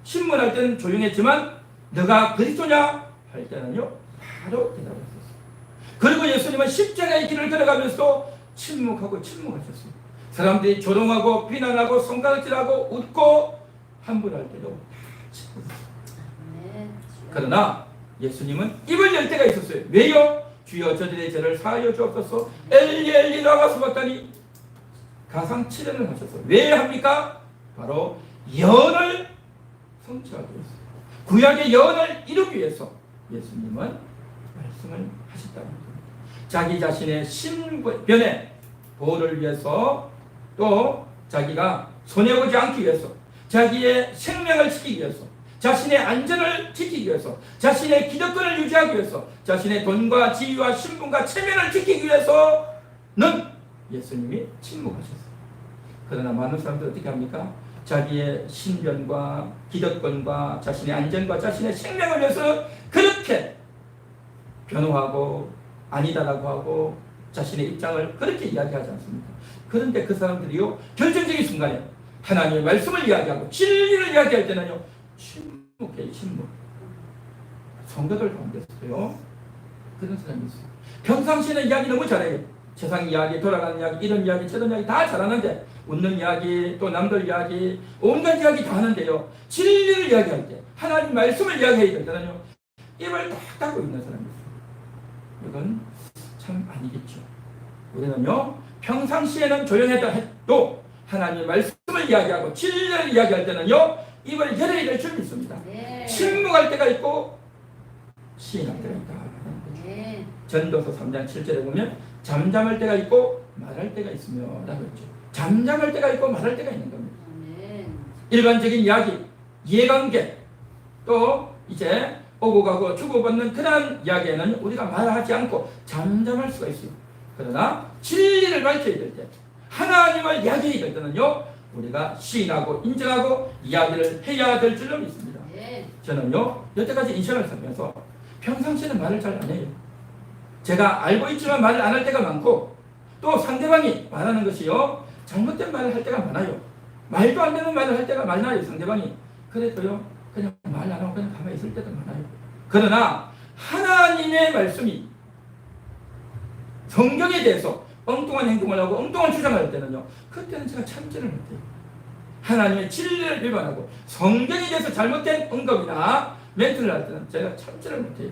신문할 때는 조용했지만 너가 그리스도냐 할 때는요 바로 대답했었어요. 그리고 예수님은 십자가의 길을 걸어가면서도 침묵하셨어요. 사람들이 조롱하고 비난하고 손가락질하고 웃고 함부로할 때도 다 침묵했어요. 그러나 예수님은 입을 열 때가 있었어요. 왜요? 주여 저들의 죄를 사하여 주옵소서. 엘리 엘리 라마 사박다니 가상 7년을 하셨어요. 왜 합니까? 바로 예언을 성취하기 위해서, 구약의 예언을 이루기 위해서 예수님은 말씀을 하셨다는 겁니다. 자기 자신의 신변의 보호를 위해서 또 자기가 손해보지 않기 위해서 자기의 생명을 지키기 위해서 자신의 안전을 지키기 위해서 자신의 기득권을 유지하기 위해서 자신의 돈과 지위와 신분과 체면을 지키기 위해서는 예수님이 침묵하셨어요. 그러나 많은 사람들은 어떻게 합니까? 자기의 신변과 기득권과 자신의 안전과 자신의 생명을 위해서 그렇게 변호하고 아니다라고 하고 자신의 입장을 그렇게 이야기하지 않습니까? 그런데 그 사람들이요 결정적인 순간에 하나님의 말씀을 이야기하고 진리를 이야기할 때는요 침묵해요. 침묵. 성도들 가운데서요 그런 사람이 있어요. 평상시에는 이야기 너무 잘해요. 세상 이야기, 돌아가는 이야기, 이런 이야기, 저런 이야기 다 잘하는데 웃는 이야기, 또 남들 이야기, 온갖 이야기 다 하는데요 진리를 이야기할 때 하나님 말씀을 이야기해야 될 때는요 입을 딱 닫고 있는 사람이 있어요. 이건 참 아니겠죠. 우리는요 평상시에는 조용했다 해도 하나님 말씀을 이야기하고 진리를 이야기할 때는요 입을 열어야 될 줄 믿습니다. 침묵할 때가 있고 시인할 때가 있다. 전도서 3장 7절에 보면 잠잠할 때가 있고 말할 때가 있으며 라고 했죠. 잠잠할 때가 있고 말할 때가 있는 겁니다. 일반적인 이야기, 이해관계, 또 이제 오고 가고 주고받는 그런 이야기에는 우리가 말하지 않고 잠잠할 수가 있어요. 그러나 진리를 밝혀야 될 때, 하나님을 이야기해야 될 때는요 우리가 시인하고 인정하고 이야기를 해야 될 줄로 믿습니다. 저는요 여태까지 인생을 살면서 평상시에는 말을 잘 안 해요. 제가 알고 있지만 말을 안 할 때가 많고 또 상대방이 말하는 것이요 잘못된 말을 할 때가 많아요. 말도 안 되는 말을 할 때가 많아요. 상대방이. 그래도요 그냥 말 안 하고 그냥 가만히 있을 때도 많아요. 그러나 하나님의 말씀이 성경에 대해서 엉뚱한 행동을 하고 엉뚱한 주장을 할 때는요 그때는 제가 참지를 못해요. 하나님의 진리를 위반하고 성경에 대해서 잘못된 언급이나 멘트를 할 때는 제가 참지를 못해요.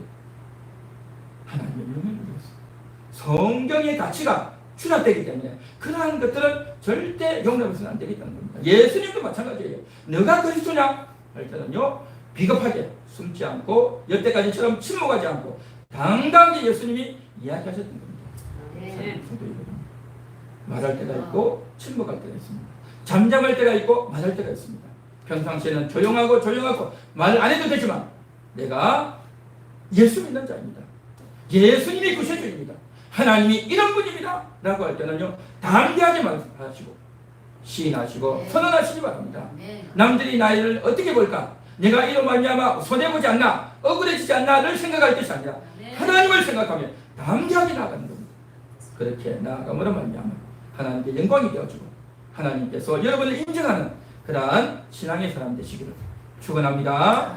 하나님의 명령을 위해서 성경의 가치가 추락되기 때문에 그러한 것들은 절대 용납해서는 안 되겠다는 겁니다. 예수님도 마찬가지예요. 너가 그리스도냐 할 때는요 비겁하게 숨지 않고 여태까지처럼 침묵하지 않고 당당하게 예수님이 이야기하셨던 겁니다. 말할 때가 있고 침묵할 때가 있습니다. 잠잠할 때가 있고 말할 때가 있습니다. 평상시에는 조용하고 말 안 해도 되지만 내가 예수 믿는 자입니다. 예수님이 구세주입니다. 하나님이 이런 분입니다 라고 할 때는요 담대하게 말하시고 시인하시고 선언하시기 바랍니다. 남들이 나를 어떻게 볼까? 내가 이로 말미암아 손해보지 않나? 억울해지지 않나를 생각할 것이 아니라 하나님을 생각하며 담대하게 나아가는 겁니다. 그렇게 나아감으로 말미암아 하나님께 영광이 되어지고 하나님께서 여러분을 인정하는 그러한 신앙의 사람 되시기를 축원합니다.